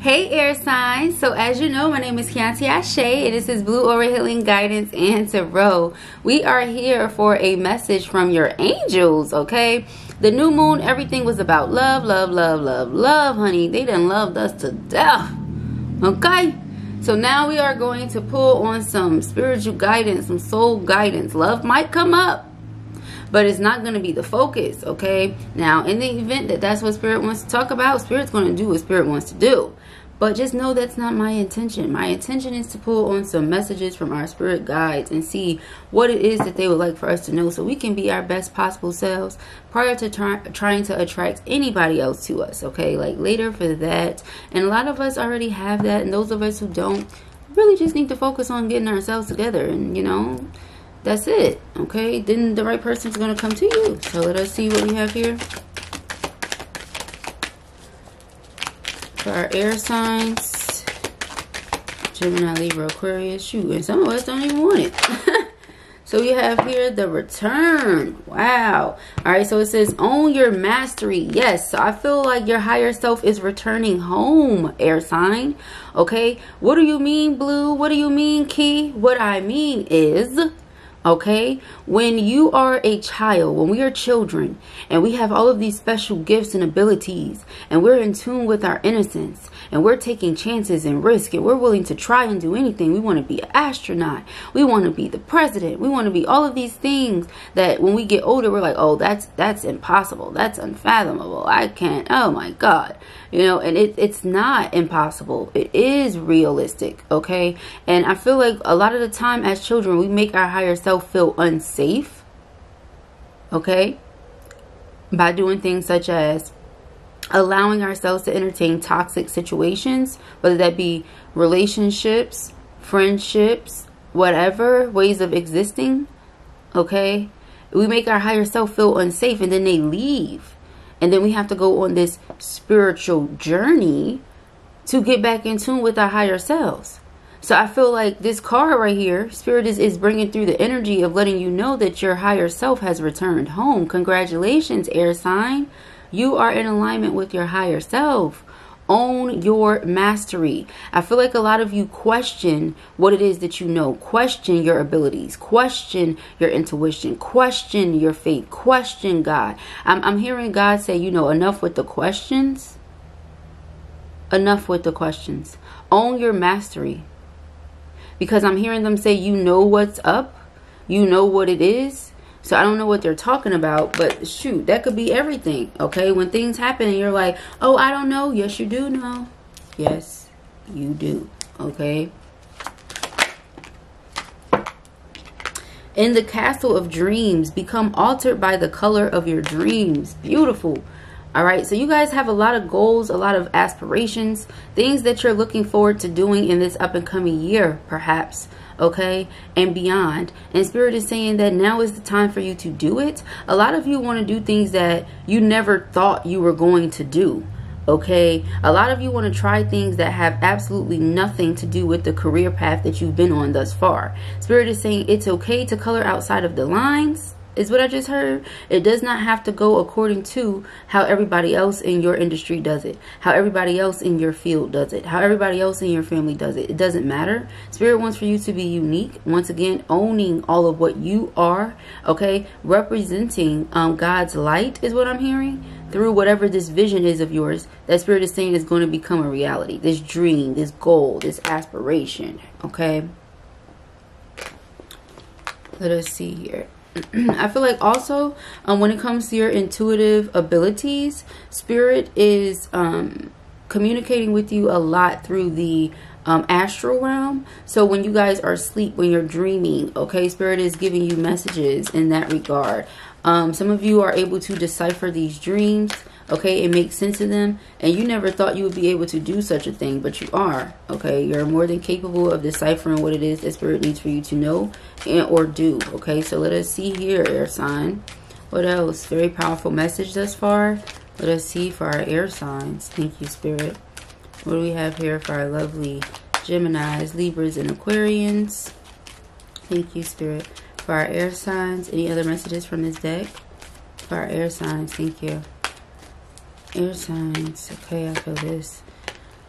Hey air signs, so as you know, my name is Kianti Ayshea and this is Blue Aura Healing Guidance and Tarot. We are here for a message from your angels, okay? The new moon, everything was about love, love, love, love, love, honey. They done loved us to death, okay? So now we are going to pull on some spiritual guidance, some soul guidance. Love might come up, but it's not going to be the focus, okay? Now, in the event that that's what Spirit wants to talk about, Spirit's going to do what Spirit wants to do. But just know that's not my intention. My intention is to pull on some messages from our spirit guides and see what it is that they would like for us to know so we can be our best possible selves prior to trying to attract anybody else to us, okay? Like later for that. And a lot of us already have that. And those of us who don't really just need to focus on getting ourselves together. And, you know, that's it, okay? Then the right person's going to come to you. So let us see what we have here. For our air signs, Gemini, Libra, Aquarius, shoot, and some of us don't even want it. So we have here the return. Wow. All right, so it says own your mastery. Yes, so I feel like your higher self is returning home, air sign. Okay, what do you mean, Blue? What do you mean, Key? What I mean is, okay, when you are a child, when we are children and we have all of these special gifts and abilities and we're in tune with our innocence and we're taking chances and risk and we're willing to try and do anything. We want to be an astronaut. We want to be the president. We want to be all of these things that when we get older, we're like, oh, that's impossible. That's unfathomable. I can't. Oh, my God. You know, and it's not impossible. It is realistic, okay? And I feel like a lot of the time as children, we make our higher self feel unsafe, okay? By doing things such as allowing ourselves to entertain toxic situations, whether that be relationships, friendships, whatever, ways of existing, okay? We make our higher self feel unsafe and then they leave. And then we have to go on this spiritual journey to get back in tune with our higher selves. So I feel like this card right here, Spirit is bringing through the energy of letting you know that your higher self has returned home. Congratulations, air sign. You are in alignment with your higher self. Own your mastery. I feel like a lot of you question what it is that you know. Question your abilities. Question your intuition. Question your faith. Question God. I'm hearing God say, you know, enough with the questions. Enough with the questions. Own your mastery. Because I'm hearing them say, you know what's up. You know what it is. So I don't know what they're talking about, but shoot, that could be everything, okay? When things happen and you're like, oh, I don't know. Yes, you do know. Yes, you do, okay? In the castle of dreams, become altered by the color of your dreams. Beautiful. All right, so you guys have a lot of goals, a lot of aspirations, things that you're looking forward to doing in this up and coming year, perhaps, okay, and beyond. And Spirit is saying that now is the time for you to do it. A lot of you want to do things that you never thought you were going to do, okay? A lot of you want to try things that have absolutely nothing to do with the career path that you've been on thus far. Spirit is saying it's okay to color outside of the lines, is what I just heard. It does not have to go according to how everybody else in your industry does it, how everybody else in your field does it, how everybody else in your family does it. It doesn't matter. Spirit wants for you to be unique. Once again, owning all of what you are, okay? Representing God's light is what I'm hearing through whatever this vision is of yours that Spirit is saying is going to become a reality. This dream, this goal, this aspiration, okay? Let us see here. I feel like also when it comes to your intuitive abilities, Spirit is communicating with you a lot through the astral realm. So when you guys are asleep, when you're dreaming, okay, Spirit is giving you messages in that regard. Some of you are able to decipher these dreams, okay, and make sense of them, and you never thought you would be able to do such a thing, but you are, okay? You're more than capable of deciphering what it is that Spirit needs for you to know and or do, okay? So let us see here, air sign. What else? Very powerful message thus far. Let us see for our air signs. Thank you, Spirit. What do we have here for our lovely Geminis, Libras, and Aquarians? Thank you, Spirit. For our air signs, any other messages from this deck? For our air signs, thank you. Air signs, okay, I feel this.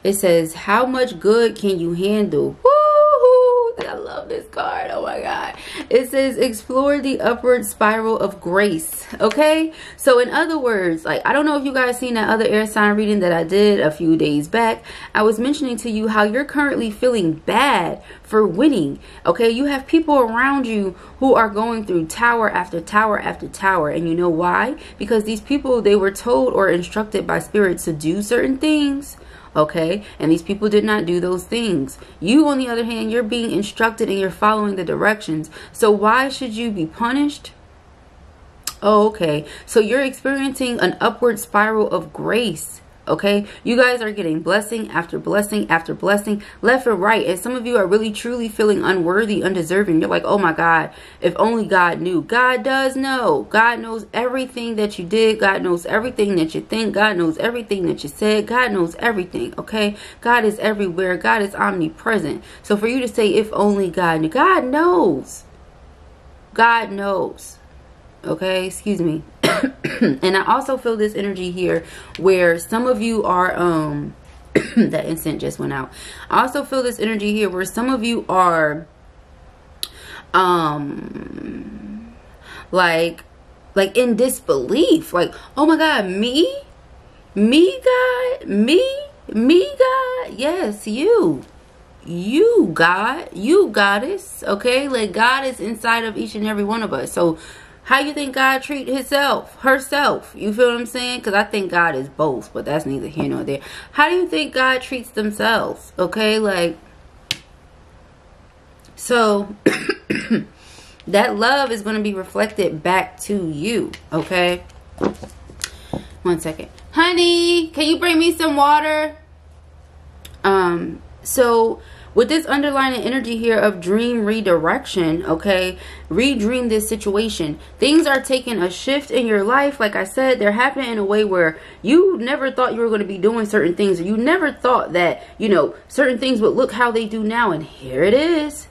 It says, how much good can you handle? Woo-hoo! I love this card. Oh my God. It says, explore the upward spiral of grace. Okay. So in other words, like, I don't know if you guys seen that other air sign reading that I did a few days back. I was mentioning to you how you're currently feeling bad for winning. Okay. You have people around you who are going through tower after tower after tower. And you know why? Because these people, they were told or instructed by spirit to do certain things. Okay, and these people did not do those things. You, on the other hand, you're being instructed and you're following the directions. So why should you be punished? Oh, okay. So you're experiencing an upward spiral of grace. Okay, you guys are getting blessing after blessing after blessing, left and right. And some of you are really truly feeling unworthy, undeserving. You're like, oh my God, if only God knew. God does know. God knows everything that you did. God knows everything that you think. God knows everything that you said. God knows everything. Okay, God is everywhere. God is omnipresent. So for you to say, if only God knew, God knows. God knows. Okay, excuse me. And I also feel this energy here where some of you are that incense just went out. I also feel this energy here where some of you are like in disbelief, like, oh my God, me God, me God, yes, you God, you goddess. Okay, like God is inside of each and every one of us. So how you think God treat herself? You feel what I'm saying? Because I think God is both, but that's neither here nor there. How do you think God treats themselves? Okay, like, so that love is going to be reflected back to you. Okay, 1 second, honey, can you bring me some water? So with this underlying energy here of dream redirection, okay, redream this situation. Things are taking a shift in your life. Like I said, they're happening in a way where you never thought you were going to be doing certain things. Or you never thought that, you know, certain things would look how they do now. And here it is.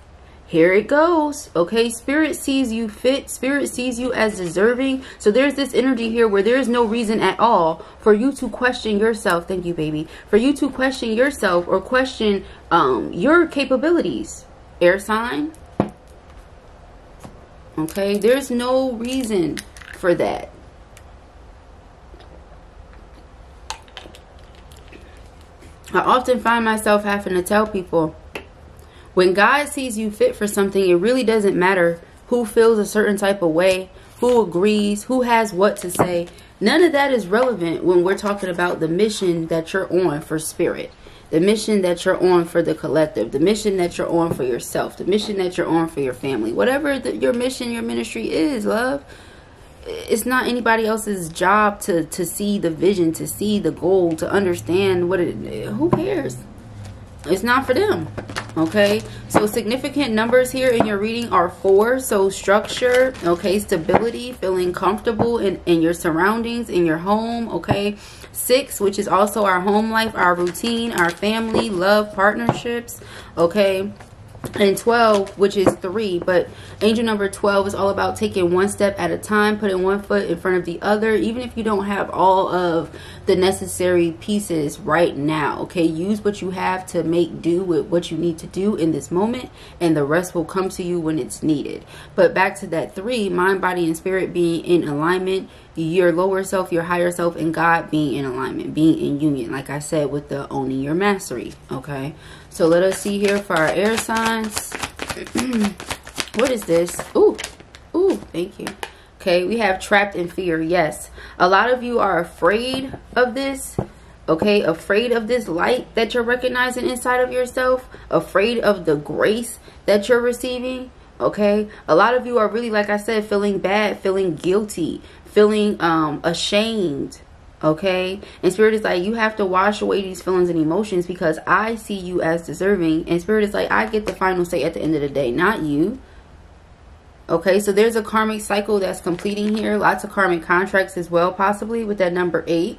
Here it goes. Okay, Spirit sees you fit. Spirit sees you as deserving. So there's this energy here where there's no reason at all for you to question yourself. Thank you, baby. For you to question yourself or question your capabilities. Air sign. Okay, there's no reason for that. I often find myself having to tell people, when God sees you fit for something, it really doesn't matter who feels a certain type of way, who agrees, who has what to say. None of that is relevant when we're talking about the mission that you're on for spirit, the mission that you're on for the collective, the mission that you're on for yourself, the mission that you're on for your family. Whatever your mission, your ministry is, love, it's not anybody else's job to see the vision, to see the goal, to understand what it is. Who cares? It's not for them. Okay, so significant numbers here in your reading are 4. So structure, okay, stability, feeling comfortable in your surroundings, in your home. Okay, 6, which is also our home life, our routine, our family, love, partnerships. Okay, and 12, which is 3, but angel number 12 is all about taking one step at a time, putting one foot in front of the other, even if you don't have all of the necessary pieces right now. Okay, use what you have to make do with what you need to do in this moment, and the rest will come to you when it's needed. But back to that 3, mind, body, and spirit being in alignment, your lower self, your higher self, and God being in alignment, being in union, like I said, with the owning your mastery. Okay, so let us see here for our air signs. What is this? Ooh, thank you. Okay, we have trapped in fear. Yes, a lot of you are afraid of this. Okay, afraid of this light that you're recognizing inside of yourself, afraid of the grace that you're receiving. Okay, a lot of you are really, like I said, feeling bad, feeling guilty, feeling ashamed. Okay, and spirit is like, you have to wash away these feelings and emotions because I see you as deserving, and spirit is like, I get the final say at the end of the day, not you. Okay, so there's a karmic cycle that's completing here, lots of karmic contracts as well, possibly with that number 8.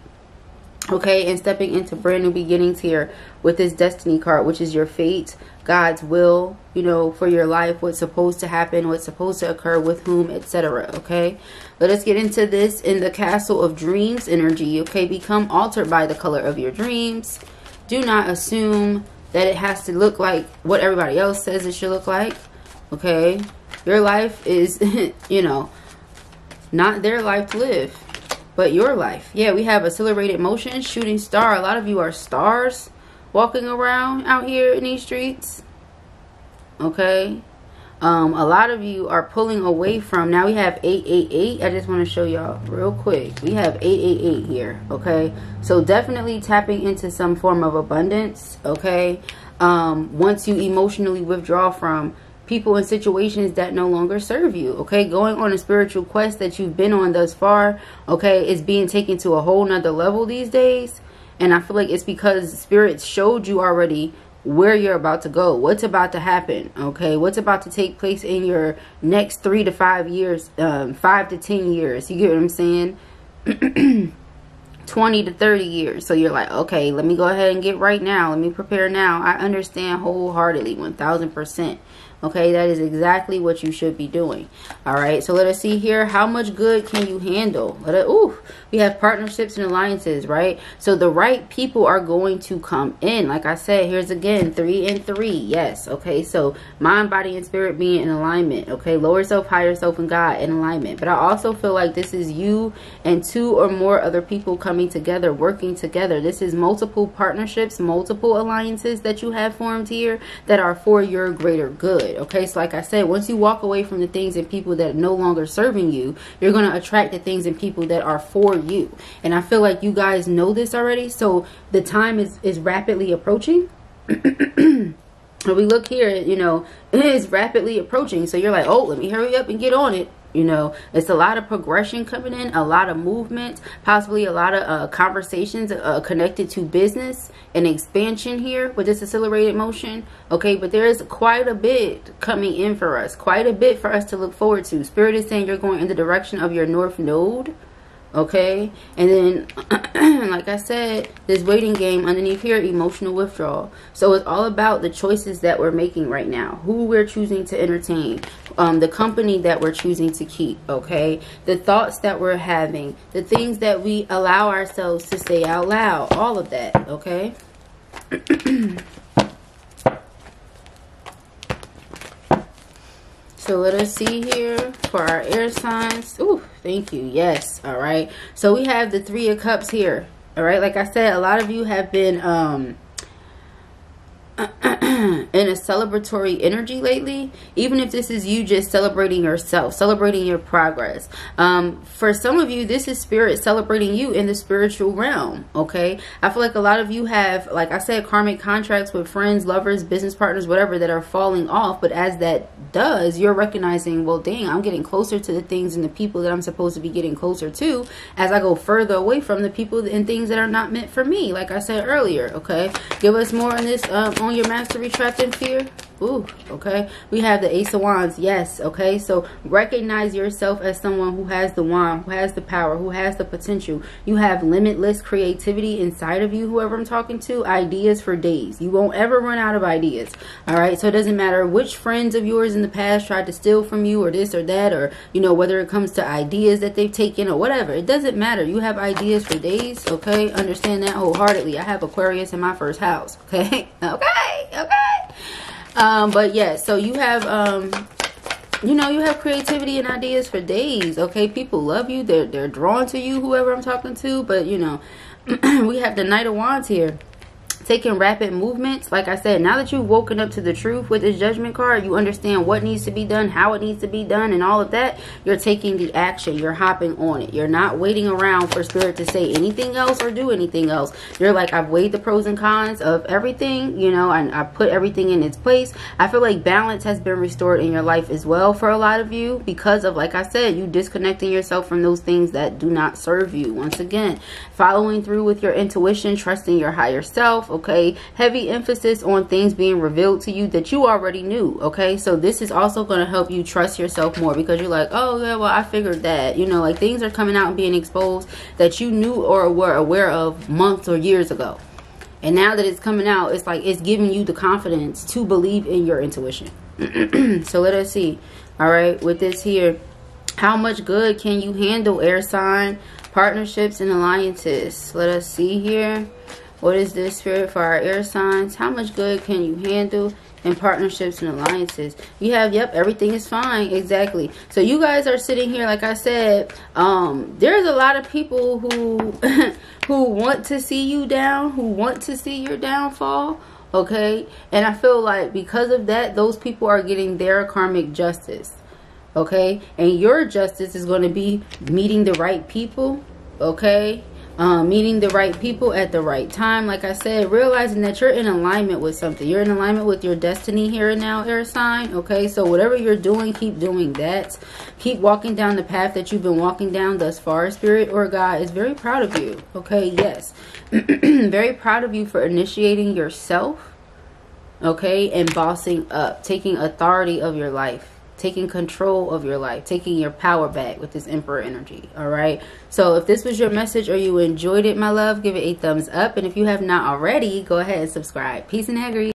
Okay, and stepping into brand new beginnings here with this destiny card, which is your fate, God's will, you know, for your life, what's supposed to happen, what's supposed to occur, with whom, etc. Okay, let us get into this in the castle of dreams energy. Okay, become altered by the color of your dreams. Do not assume that it has to look like what everybody else says it should look like. Okay, your life is, you know, not their life to live, but your life. Yeah, we have accelerated motion, shooting star. A lot of you are stars walking around out here in these streets. Okay, a lot of you are pulling away from. Now we have 888. I just want to show y'all real quick. We have 888 here. Okay, so definitely tapping into some form of abundance. Okay, once you emotionally withdraw from people and situations that no longer serve you. Okay, going on a spiritual quest that you've been on thus far, okay, is being taken to a whole nother level these days. And I feel like it's because Spirit showed you already where you're about to go, what's about to happen. Okay, what's about to take place in your next 3 to 5 years, 5 to 10 years. You get what I'm saying? 20 to 30 years. So you're like, okay, let me go ahead and get right now. Let me prepare now. I understand wholeheartedly, 1000%. Okay, that is exactly what you should be doing. All right, so let us see here. How much good can you handle? We have partnerships and alliances, right? So the right people are going to come in. Like I said, here's again 3 and 3. Yes. Okay, so mind, body, and spirit being in alignment. Okay, lower self, higher self, and God in alignment. But I also feel like this is you and 2 or more other people coming together, working together. This is multiple partnerships, multiple alliances that you have formed here that are for your greater good. Okay, so like I said, once you walk away from the things and people that are no longer serving you, you're going to attract the things and people that are for you. And I feel like you guys know this already. So the time is rapidly approaching. We look here, you know, it is rapidly approaching. So you're like, oh, let me hurry up and get on it. You know, it's a lot of progression coming in, a lot of movement, possibly a lot of conversations connected to business and expansion here with this accelerated motion. Okay, but there is quite a bit coming in for us, quite a bit for us to look forward to. Spirit is saying you're going in the direction of your north node. Okay, and then like I said, this waiting game underneath here, emotional withdrawal. So it's all about the choices that we're making right now, who we're choosing to entertain, the company that we're choosing to keep. Okay, the thoughts that we're having, the things that we allow ourselves to say out loud, all of that. Okay. So let us see here for our air signs. Ooh, thank you. Yes. All right. So we have the 3 of Cups here. All right. Like I said, a lot of you have been in a celebratory energy lately, even if this is you just celebrating yourself, celebrating your progress. For some of you, this is Spirit celebrating you in the spiritual realm. Okay, I feel like a lot of you have, like I said, karmic contracts with friends, lovers, business partners, whatever, that are falling off. But as that does, you're recognizing, well, dang, I'm getting closer to the things and the people that I'm supposed to be getting closer to as I go further away from the people and things that are not meant for me, like I said earlier. Okay, give us more on this on your mastery, trapped in fear. Ooh, okay. We have the Ace of Wands. Yes, okay. So recognize yourself as someone who has the wand, who has the power, who has the potential. You have limitless creativity inside of you, whoever I'm talking to. Ideas for days. You won't ever run out of ideas. All right. So it doesn't matter which friends of yours in the past tried to steal from you or this or that, or, you know, whether it comes to ideas that they've taken or whatever. It doesn't matter. You have ideas for days. Okay. Understand that wholeheartedly. I have Aquarius in my first house. Okay. Okay. Okay. But yeah, so you have, you know, you have creativity and ideas for days. Okay. People love you. They're drawn to you, whoever I'm talking to. But, you know, we have the Knight of Wands here. Taking rapid movements. Like I said, now that you've woken up to the truth with this Judgment card, you understand what needs to be done, how it needs to be done, and all of that. You're taking the action. You're hopping on it. You're not waiting around for Spirit to say anything else or do anything else. You're like, I've weighed the pros and cons of everything, you know, and I put everything in its place. I feel like balance has been restored in your life as well for a lot of you because of, like I said, you disconnecting yourself from those things that do not serve you. Once again, following through with your intuition, trusting your higher self. Okay, heavy emphasis on things being revealed to you that you already knew. Okay, so this is also going to help you trust yourself more because you're like, oh yeah, well, I figured that, you know, like things are coming out and being exposed that you knew or were aware of months or years ago. And now that it's coming out, it's like it's giving you the confidence to believe in your intuition. So let us see. All right, with this here, how much good can you handle, air sign? Partnerships and alliances. Let us see here. What is this, Spirit, for our air signs? How much good can you handle in partnerships and alliances? You have, yep, everything is fine. Exactly. So you guys are sitting here, like I said, there's a lot of people who who want to see you down, who want to see your downfall. Okay, and I feel like because of that, those people are getting their karmic justice. Okay, and your justice is going to be meeting the right people. Okay, meeting the right people at the right time. Like I said, realizing that you're in alignment with something. You're in alignment with your destiny here and now, air sign. Okay, so whatever you're doing, keep doing that. Keep walking down the path that you've been walking down thus far. Spirit or God is very proud of you. Okay, yes. Very proud of you for initiating yourself. Okay, and bossing up. Taking authority of your life. Taking control of your life, taking your power back with this Emperor energy. All right, so if this was your message or you enjoyed it, my love, give it a thumbs up, and if you have not already, go ahead and subscribe. Peace and agreement.